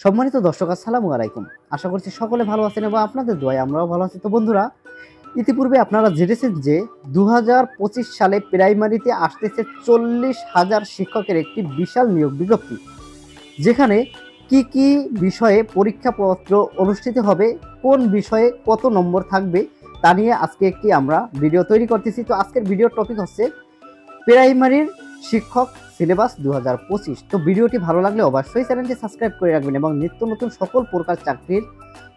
সম্মানিত দর্শক, আসসালামু আলাইকুম। আশা করছি সকলে ভালো আছেন এবং আপনাদের দোয়ায় আমরাও ভালো আছি। তো বন্ধুরা, ইতিপূর্বে আপনারা জেনেছেন যে ২০২৫ সালে প্রাইমারিতে আসতেছে ৪০,০০০ শিক্ষকের একটি বিশাল নিয়োগ বিজ্ঞপ্তি। যেখানে কি বিষয়ে পরীক্ষাপত্র অনুষ্ঠিত হবে, কোন বিষয়ে কত নম্বর থাকবে তা নিয়ে আজকে একটি আমরা ভিডিও তৈরি করতেছি। তো আজকের ভিডিওর টপিক হচ্ছে প্রাইমারির শিক্ষক সিলেবাস ২০২৫। তো ভিডিওটি ভালো লাগলে অবশ্যই চ্যানেলটি সাবস্ক্রাইব করে রাখবেন এবং নিত্য নতুন সকল প্রকার চাকরির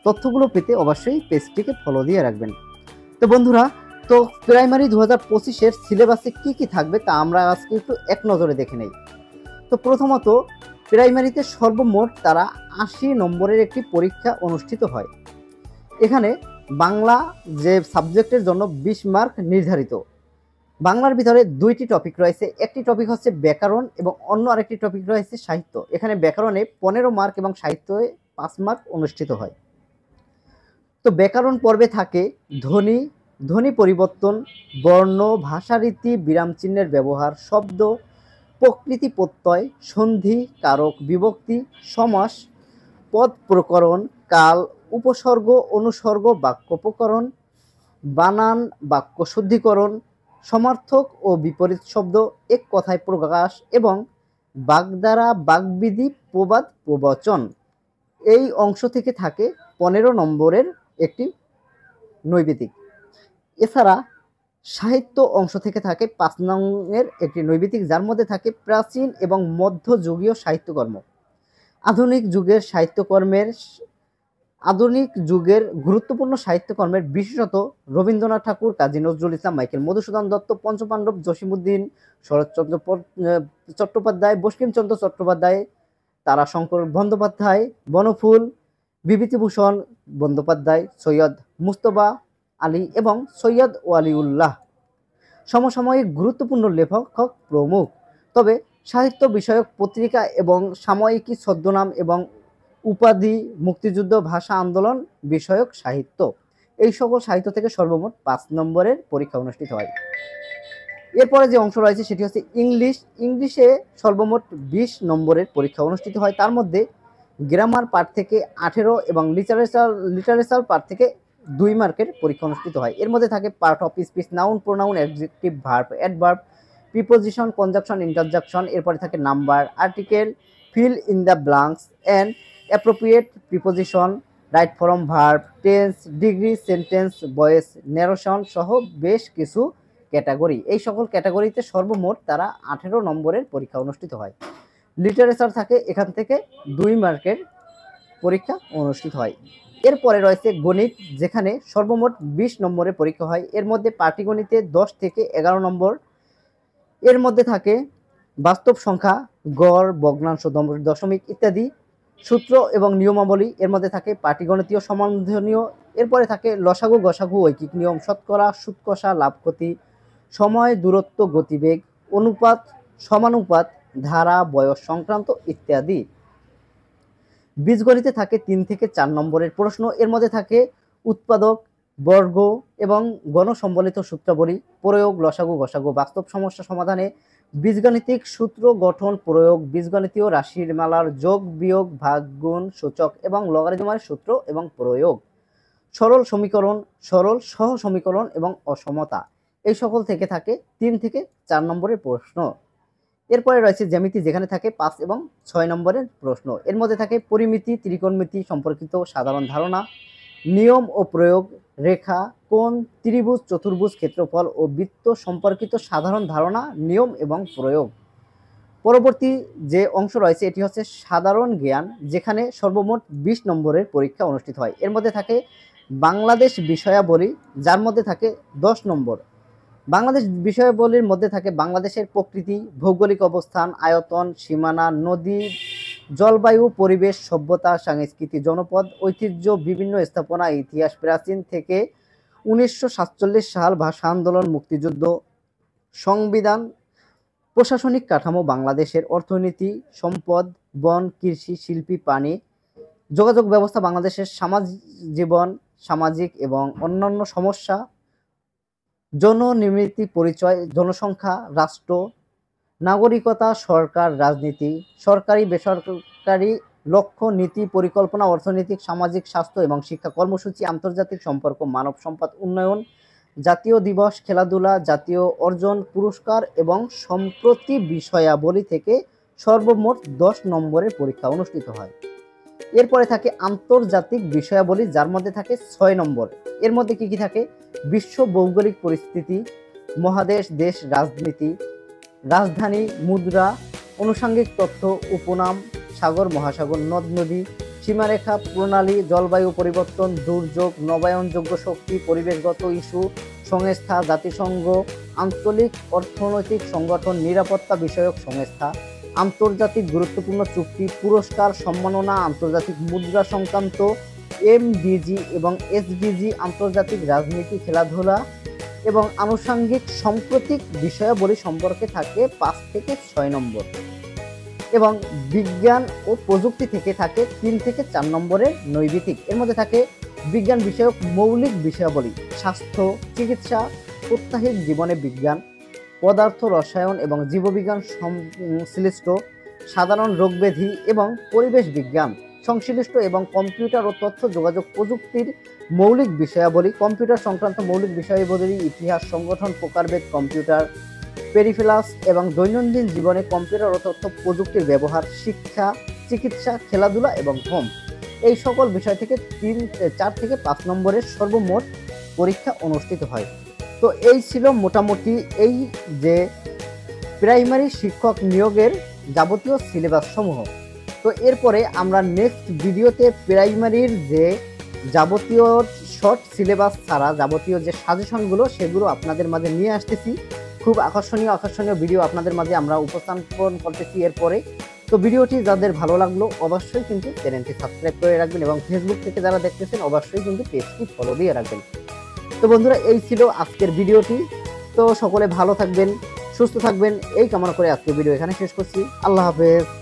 তথ্যগুলো পেতে অবশ্যই পেজটিকে ফলো দিয়ে রাখবেন। তো বন্ধুরা, তো প্রাইমারি ২০২৫-এর সিলেবাসে কি থাকবে তা আমরা আজকে একটু এক নজরে দেখে নেই। তো প্রথমত, প্রাইমারিতে সর্বমোট তারা ৮০ নম্বরের একটি পরীক্ষা অনুষ্ঠিত হয়। এখানে বাংলা যে সাবজেক্টের জন্য ২০ মার্ক নির্ধারিত। বাংলার ভিতরে দুইটি টপিক রয়েছে, একটি টপিক হচ্ছে ব্যাকরণ এবং অন্য আরেকটি টপিক রয়েছে সাহিত্য। এখানে ব্যাকরণে ১৫ মার্ক এবং সাহিত্যে ৫ মার্ক অনুষ্ঠিত হয়। তো ব্যাকরণ পর্বে থাকে ধ্বনি, ধ্বনি পরিবর্তন, বর্ণ, ভাষারীতি, বিরাম চিহ্নের ব্যবহার, শব্দ, প্রকৃতি প্রত্যয়, সন্ধি, কারক, বিভক্তি, সমাস, পদ প্রকরণ, কাল, উপসর্গ, অনুসর্গ, বাক্য প্রকরণ, বানান, বাক্য শুদ্ধিকরণ, সমার্থক ও বিপরীত শব্দ, এক কথায় প্রকাশ এবং বাগধারা, বাগবিধি, প্রবাদ, প্রবচন। এই অংশ থেকে থাকে ১৫ নম্বরের একটি নৈবেদিক। এছাড়া সাহিত্য অংশ থেকে থাকে ৫ নংয়ের একটি নৈবেদিক, যার মধ্যে থাকে প্রাচীন এবং মধ্যযুগীয় সাহিত্যকর্ম। আধুনিক যুগের গুরুত্বপূর্ণ সাহিত্যকর্মের বিশেষত রবীন্দ্রনাথ ঠাকুর, কাজী নজরুল ইসলাম, মাইকেল মধুসূদন দত্ত, পঞ্চপাণ্ডব, জসীমউদ্দিন, শরৎচন্দ্র চট্টোপাধ্যায়, বঙ্কিমচন্দ্র চট্টোপাধ্যায়, তারাশঙ্কর বন্দ্যোপাধ্যায়, বনফুল, বিভূতিভূষণ বন্দ্যোপাধ্যায়, সৈয়দ মুজতবা আলী এবং সৈয়দ ওয়ালিউল্লাহ সমসাময়িক গুরুত্বপূর্ণ লেখক প্রমুখ। তবে সাহিত্য বিষয়ক পত্রিকা এবং সাময়িকী, ছদ্মনাম এবং উপাধি, মুক্তিযুদ্ধ, ভাষা আন্দোলন বিষয়ক সাহিত্য, এই সকল সাহিত্য থেকে সর্বমোট ৫ নম্বরের পরীক্ষা অনুষ্ঠিত হয়। এরপরে যে অংশ রয়েছে সেটি হচ্ছে ইংলিশে সর্বমোট ২০ নম্বরের পরীক্ষা অনুষ্ঠিত হয়। তার মধ্যে গ্রামার পার্ট থেকে ১৮ এবং লিটারেচার পার্ট থেকে ২ মার্কের পরীক্ষা অনুষ্ঠিত হয়। এর মধ্যে থাকে part of speech, noun, pronoun, adjective, verb, adverb, preposition, conjunction, interjection. এরপরে থাকে number, article, fill in the blanks and appropriate preposition, right form, verb, tense, degree, sentence, voice, narration সহ বেশ কিছু ক্যাটাগরি। এই সকল ক্যাটাগরিতে সর্বমোট তারা ১৮ নম্বরের পরীক্ষা অনুষ্ঠিত হয়। লিটারেচার থাকে এখান থেকে ২ মার্কের পরীক্ষা অনুষ্ঠিত হয়। এরপরে রয়েছে গণিত, যেখানে সর্বমোট ২০ নম্বরের পরীক্ষা হয়। এর মধ্যে পাটিগণিতে ১০ থেকে ১১ নম্বর। এর মধ্যে থাকে বাস্তব সংখ্যা, গড়, ভগ্নাংশ, দশমিক ইত্যাদি, সূত্র এবং নিয়মাবলী। এর মধ্যে থাকে পাটিগণিতীয়, সম্বন্ধনীয়। এরপরে থাকে লসাগু, গসাগু, ঐকিক নিয়ম, শতকরা, সুদ কষা, লাভ ক্ষতি, সময়, দূরত্ব, গতিবেগ, অনুপাত, সমানুপাত, ধারা, বয়স সংক্রান্ত ইত্যাদি। বীজগণিতে থাকে ৩ থেকে ৪ নম্বরের প্রশ্ন। এর মধ্যে থাকে উৎপাদক, বর্গ এবং গণসম্বলিত সূত্রাবলী, প্রয়োগ, লসাগু, গসাগু, বাস্তব সমস্যা সমাধানে বীজগাণিতিক সূত্র গঠন, প্রয়োগ, বীজগণিতীয় রাশির মালার যোগ, বিয়োগ, ভাগ, গুণ, সূচক এবং লগারিদমের সূত্র এবং প্রয়োগ, সরল সমীকরণ, সরল সহ সমীকরণ এবং অসমতা। এই সকল থেকে থাকে ৩ থেকে ৪ নম্বরের প্রশ্ন। এরপরে রয়েছে জ্যামিতি, যেখানে থাকে ৫ এবং ৬ নম্বরের প্রশ্ন। এর মধ্যে থাকে পরিমিতি, ত্রিকোণমিতি সম্পর্কিত সাধারণ ধারণা, নিয়ম ও প্রয়োগ, রেখা, কোণ, ত্রিভুজ, চতুর্ভুজ, ক্ষেত্রফল ও বৃত্ত সম্পর্কিত সাধারণ ধারণা, নিয়ম এবং প্রয়োগ। পরবর্তী যে অংশ রয়েছে এটি হচ্ছে সাধারণ জ্ঞান, যেখানে সর্বমোট ২০ নম্বরের পরীক্ষা অনুষ্ঠিত হয়। এর মধ্যে থাকে বাংলাদেশ বিষয়াবলী, যার মধ্যে থাকে ১০ নম্বর। বাংলাদেশ বিষয়াবলীর মধ্যে থাকে বাংলাদেশের প্রকৃতি, ভৌগোলিক অবস্থান, আয়তন, সীমানা, নদী, জলবায়ু, পরিবেশ, সভ্যতা, সংস্কৃতি, জনপদ, ঐতিহ্য, বিভিন্ন স্থাপনা, ইতিহাস, প্রাচীন থেকে ১৯৪৭ সাল, ভাষা আন্দোলন, মুক্তিযুদ্ধ, সংবিধান, প্রশাসনিক কাঠামো, বাংলাদেশের অর্থনীতি, সম্পদ, বন, কৃষি, শিল্পী, পানি, যোগাযোগ ব্যবস্থা, বাংলাদেশের জীবন, সামাজিক এবং অন্যান্য সমস্যা, জননির্মিতি, পরিচয়, জনসংখ্যা, রাষ্ট্র, নাগরিকতা, সরকার, রাজনীতি, সরকারি বেসরকারি লক্ষ্য, নীতি, পরিকল্পনা, অর্থনৈতিক, সামাজিক, স্বাস্থ্য এবং শিক্ষা কর্মসূচি, আন্তর্জাতিক সম্পর্ক, মানব সম্পদ উন্নয়ন, জাতীয় দিবস, খেলাধুলা, জাতীয় অর্জন, পুরস্কার এবং সম্প্রতি বিষয়াবলী থেকে সর্বমোট 10 নম্বরের পরীক্ষা অনুষ্ঠিত হয়। এরপরে থাকে আন্তর্জাতিক বিষয়াবলী, যার মধ্যে থাকে 6 নম্বর। এর মধ্যে কি কি থাকে? বিশ্ব ভৌগোলিক পরিস্থিতি, মহাদেশ, দেশ, রাজনীতি, রাজধানী, মুদ্রা, আনুষঙ্গিক তথ্য, উপনাম, সাগর, মহাসাগর, নদ নদী, সীমারেখা, প্রণালী, জলবায়ু পরিবর্তন, দুর্যোগ, নবায়নযোগ্য শক্তি, পরিবেশগত ইস্যু, সংস্থা, জাতিসংঘ, আঞ্চলিক অর্থনৈতিক সংগঠন, নিরাপত্তা বিষয়ক সংস্থা, আন্তর্জাতিক গুরুত্বপূর্ণ চুক্তি, পুরস্কার, সম্মাননা, আন্তর্জাতিক মুদ্রা সংক্রান্ত, এমডিজি এবং এসডিজি, আন্তর্জাতিক রাজনীতি, খেলাধুলা এবং আনুষঙ্গিক সাম্প্রতিক বিষয়াবলী সম্পর্কে থাকে 5 থেকে 6 নম্বর এবং বিজ্ঞান ও প্রযুক্তি থেকে থাকে 3 থেকে 4 নম্বরের নৈবিত্তিক। এর মধ্যে থাকে বিজ্ঞান বিষয়ক মৌলিক বিষয়াবলী, স্বাস্থ্য, চিকিৎসা, প্রাত্যহিক জীবনে বিজ্ঞান, পদার্থ রসায়ন এবং জীববিজ্ঞান সংশ্লিষ্ট, সাধারণ রোগব্যাধি এবং পরিবেশ বিজ্ঞান সংশ্লিষ্ট এবং কম্পিউটার ও তথ্য যোগাযোগ প্রযুক্তির মৌলিক বিষয়াবলী, কম্পিউটার সংক্রান্ত মৌলিক বিষয়াবলী, ইতিহাস, সংগঠন, প্রকারভেদ, কম্পিউটার, পেরিফেরালস এবং দৈনন্দিন জীবনে কম্পিউটার ও তথ্য প্রযুক্তির ব্যবহার, শিক্ষা, চিকিৎসা, খেলাধুলা এবং হোম, এই সকল বিষয় থেকে 4 থেকে 5 নম্বরের সর্বমোট পরীক্ষা অনুষ্ঠিত হয়। তো এই ছিল মোটামুটি এই যে প্রাইমারি শিক্ষক নিয়োগের যাবতীয় সিলেবাস সমূহ। তো এরপরে আমরা নেক্সট ভিডিওতে প্রাইমারির যে যাবতীয় শর্ট সিলেবাস ছাড়া যাবতীয় যে সাজেশনগুলো সেগুলো আপনাদের মাঝে নিয়ে আসতেছি। খুব আকর্ষণীয় ভিডিও আপনাদের মাঝে আমরা উপস্থাপন করতেছি এরপরে। তো ভিডিওটি যাদের ভালো লাগলো অবশ্যই কিন্তু চ্যানেলটি সাবস্ক্রাইব করে রাখবেন এবং ফেসবুক থেকে যারা দেখতেছেন অবশ্যই কিন্তু পেজটি ফলো দিয়ে রাখবেন। তো বন্ধুরা, এই ছিল আজকের ভিডিওটি। তো সকলে ভালো থাকবেন, সুস্থ থাকবেন এই কামনা করে আজকের ভিডিও এখানে শেষ করছি। আল্লাহ হাফেজ।